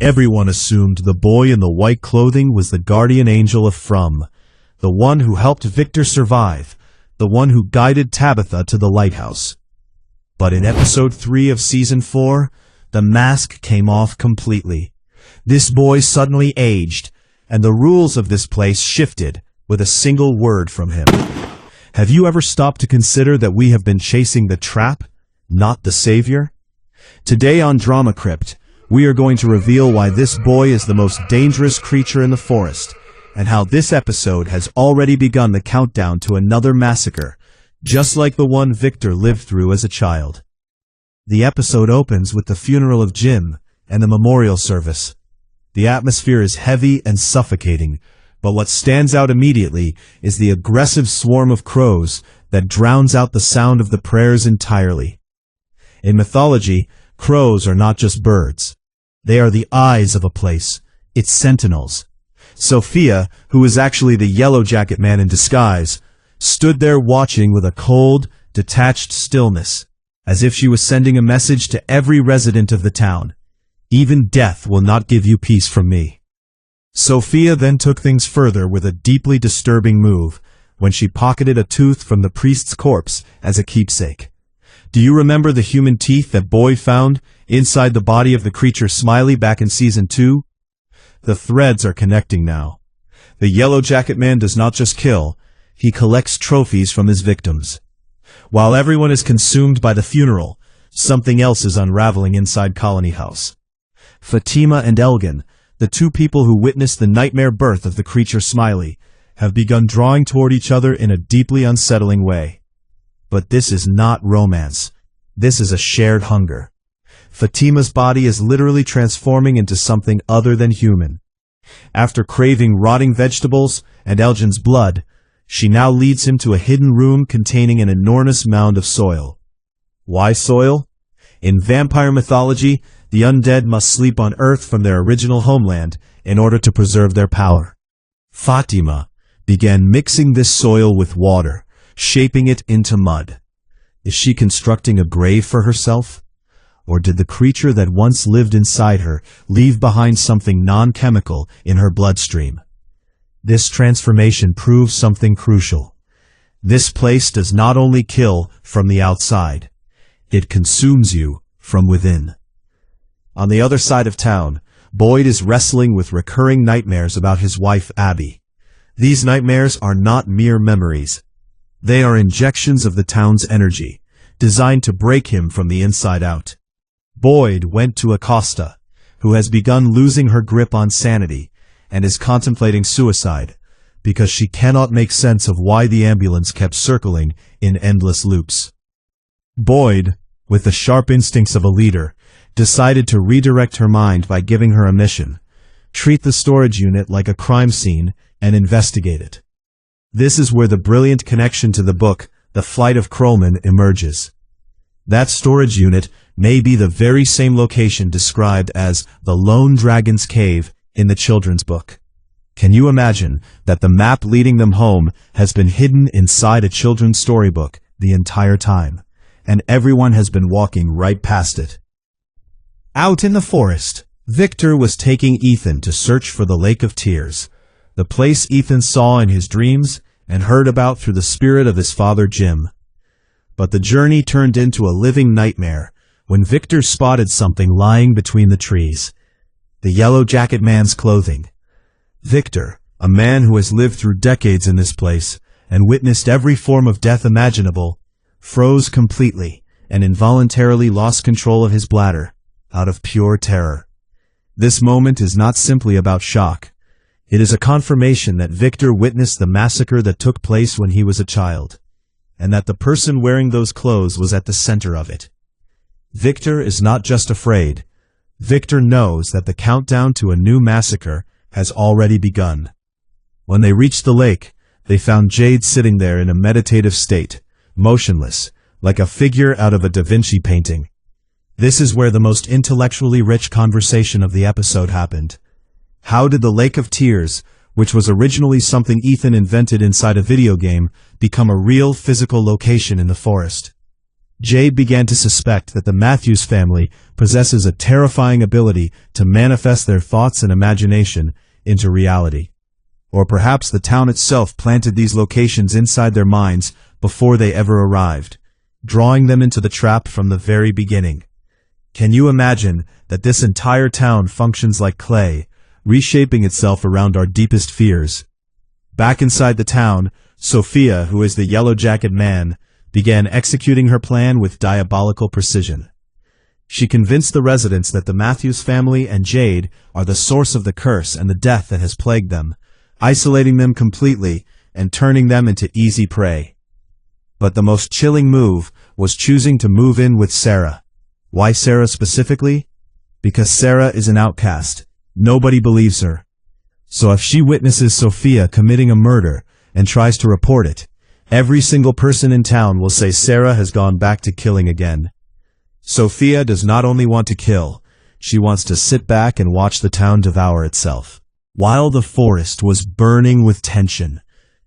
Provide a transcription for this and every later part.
Everyone assumed the boy in the white clothing was the guardian angel of From, the one who helped Victor survive, the one who guided Tabitha to the lighthouse. But in episode 3 of season 4, the mask came off completely. This boy suddenly aged, and the rules of this place shifted with a single word from him. Have you ever stopped to consider that we have been chasing the trap, not the savior? Today on Drama Crypt, we are going to reveal why this boy is the most dangerous creature in the forest, and how this episode has already begun the countdown to another massacre, just like the one Victor lived through as a child. The episode opens with the funeral of Jim and the memorial service. The atmosphere is heavy and suffocating, but what stands out immediately is the aggressive swarm of crows that drowns out the sound of the prayers entirely. In mythology, crows are not just birds. They are the eyes of a place, its sentinels. Sofia, who is actually the Yellow Jacket Man in disguise, stood there watching with a cold, detached stillness, as if she was sending a message to every resident of the town. Even death will not give you peace from me. Sofia then took things further with a deeply disturbing move, when she pocketed a tooth from the priest's corpse as a keepsake. Do you remember the human teeth that Boyd found inside the body of the creature Smiley back in season 2? The threads are connecting now. The Yellow Jacket Man does not just kill, he collects trophies from his victims. While everyone is consumed by the funeral, something else is unraveling inside Colony House. Fatima and Elgin, the two people who witnessed the nightmare birth of the creature Smiley, have begun drawing toward each other in a deeply unsettling way. But this is not romance. This is a shared hunger. Fatima's body is literally transforming into something other than human. After craving rotting vegetables and Elgin's blood, she now leads him to a hidden room containing an enormous mound of soil. Why soil? In vampire mythology, the undead must sleep on Earth from their original homeland in order to preserve their power. Fatima began mixing this soil with water, shaping it into mud. Is she constructing a grave for herself? Or did the creature that once lived inside her leave behind something non-chemical in her bloodstream? This transformation proves something crucial. This place does not only kill from the outside, it consumes you from within. On the other side of town, Boyd is wrestling with recurring nightmares about his wife Abby. These nightmares are not mere memories. They are injections of the town's energy, designed to break him from the inside out. Boyd went to Acosta, who has begun losing her grip on sanity, and is contemplating suicide, because she cannot make sense of why the ambulance kept circling in endless loops. Boyd, with the sharp instincts of a leader, decided to redirect her mind by giving her a mission: treat the storage unit like a crime scene and investigate it. This is where the brilliant connection to the book, The Flight of Croman, emerges. That storage unit may be the very same location described as the Lone Dragon's Cave in the children's book. Can you imagine that the map leading them home has been hidden inside a children's storybook the entire time, and everyone has been walking right past it? Out in the forest, Victor was taking Ethan to search for the Lake of Tears, the place Ethan saw in his dreams and heard about through the spirit of his father Jim. But the journey turned into a living nightmare when Victor spotted something lying between the trees: the Yellow Jacket Man's clothing. Victor, a man who has lived through decades in this place and witnessed every form of death imaginable, froze completely and involuntarily lost control of his bladder, out of pure terror. This moment is not simply about shock. It is a confirmation that Victor witnessed the massacre that took place when he was a child, and that the person wearing those clothes was at the center of it. Victor is not just afraid. Victor knows that the countdown to a new massacre has already begun. When they reached the lake, they found Jade sitting there in a meditative state, motionless, like a figure out of a Da Vinci painting. This is where the most intellectually rich conversation of the episode happened. How did the Lake of Tears, which was originally something Ethan invented inside a video game, become a real physical location in the forest? Jade began to suspect that the Matthews family possesses a terrifying ability to manifest their thoughts and imagination into reality. Or perhaps the town itself planted these locations inside their minds before they ever arrived, drawing them into the trap from the very beginning. Can you imagine that this entire town functions like clay, reshaping itself around our deepest fears? Back inside the town, Sofia, who is the yellow-jacket man, began executing her plan with diabolical precision. She convinced the residents that the Matthews family and Jade are the source of the curse and the death that has plagued them, isolating them completely and turning them into easy prey. But the most chilling move was choosing to move in with Sarah. Why Sarah specifically? Because Sarah is an outcast. Nobody believes her. So if she witnesses Sofia committing a murder and tries to report it, every single person in town will say Sarah has gone back to killing again. Sofia does not only want to kill, she wants to sit back and watch the town devour itself. While the forest was burning with tension,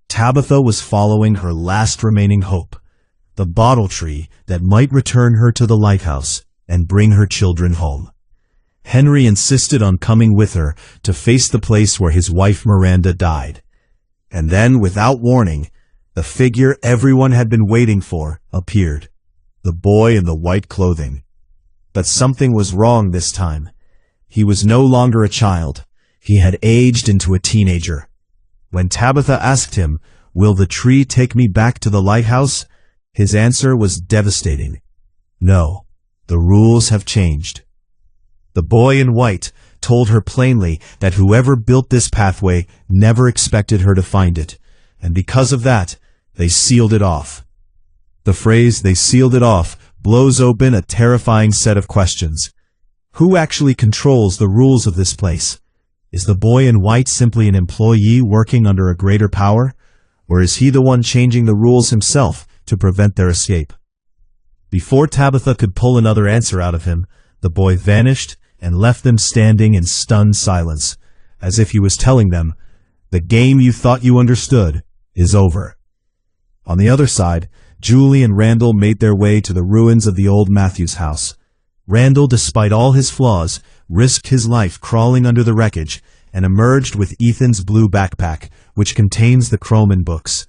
Tabitha was following her last remaining hope, the bottle tree that might return her to the lighthouse and bring her children home. Henry insisted on coming with her to face the place where his wife Miranda died. And then, without warning, the figure everyone had been waiting for appeared, the boy in the white clothing. But something was wrong this time. He was no longer a child. He had aged into a teenager. When Tabitha asked him, "Will the tree take me back to the lighthouse?" his answer was devastating. No, the rules have changed. The boy in white told her plainly that whoever built this pathway never expected her to find it, and because of that, they sealed it off. The phrase "they sealed it off" blows open a terrifying set of questions. Who actually controls the rules of this place? Is the boy in white simply an employee working under a greater power, or is he the one changing the rules himself to prevent their escape? Before Tabitha could pull another answer out of him, the boy vanished and left them standing in stunned silence, as if he was telling them, "The game you thought you understood is over." On the other side, Julie and Randall made their way to the ruins of the old Matthews house. Randall, despite all his flaws, risked his life crawling under the wreckage and emerged with Ethan's blue backpack, which contains the Croman books.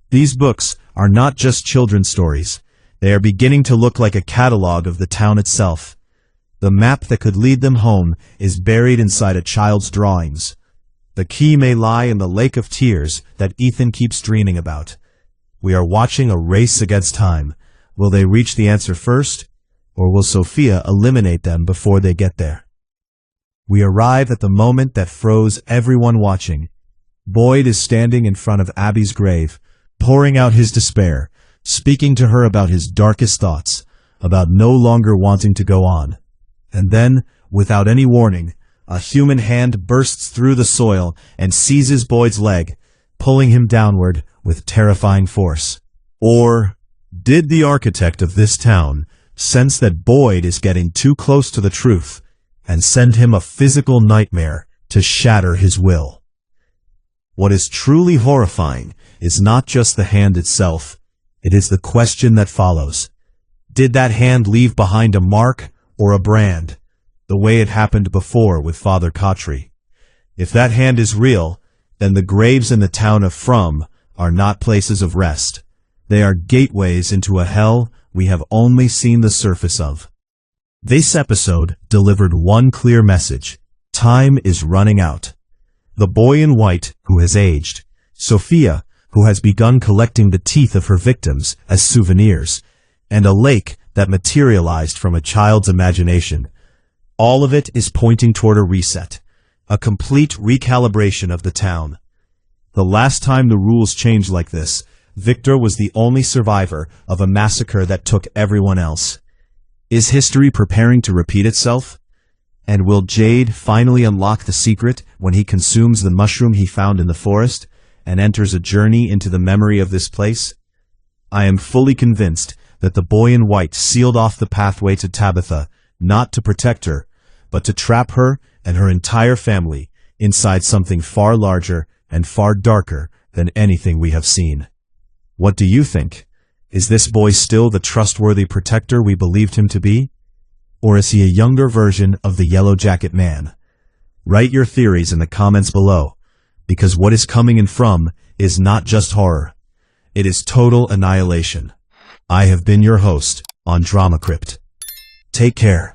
These books are not just children's stories. They are beginning to look like a catalog of the town itself. The map that could lead them home is buried inside a child's drawings. The key may lie in the lake of tears that Ethan keeps dreaming about. We are watching a race against time. Will they reach the answer first, or will Sofia eliminate them before they get there? We arrive at the moment that froze everyone watching. Boyd is standing in front of Abby's grave, pouring out his despair, speaking to her about his darkest thoughts, about no longer wanting to go on. And then, without any warning, a human hand bursts through the soil and seizes Boyd's leg, pulling him downward with terrifying force. Or did the architect of this town sense that Boyd is getting too close to the truth and send him a physical nightmare to shatter his will? What is truly horrifying is not just the hand itself, it is the question that follows. Did that hand leave behind a mark or a brand, the way it happened before with Father Kotri? If that hand is real, then the graves in the town of From are not places of rest. They are gateways into a hell we have only seen the surface of. This episode delivered one clear message. Time is running out. The boy in white, who has aged, Sofia, who has begun collecting the teeth of her victims as souvenirs, and a lake that materialized from a child's imagination. All of it is pointing toward a reset, a complete recalibration of the town. The last time the rules changed like this, Victor was the only survivor of a massacre that took everyone else. Is history preparing to repeat itself? And will Jade finally unlock the secret when he consumes the mushroom he found in the forest and enters a journey into the memory of this place? I am fully convinced that the boy in white sealed off the pathway to Tabitha, not to protect her, but to trap her and her entire family inside something far larger and far darker than anything we have seen. What do you think? Is this boy still the trustworthy protector we believed him to be? Or is he a younger version of the Yellow Jacket Man? Write your theories in the comments below, because what is coming in From is not just horror. It is total annihilation. I have been your host on Drama Crypt. Take care.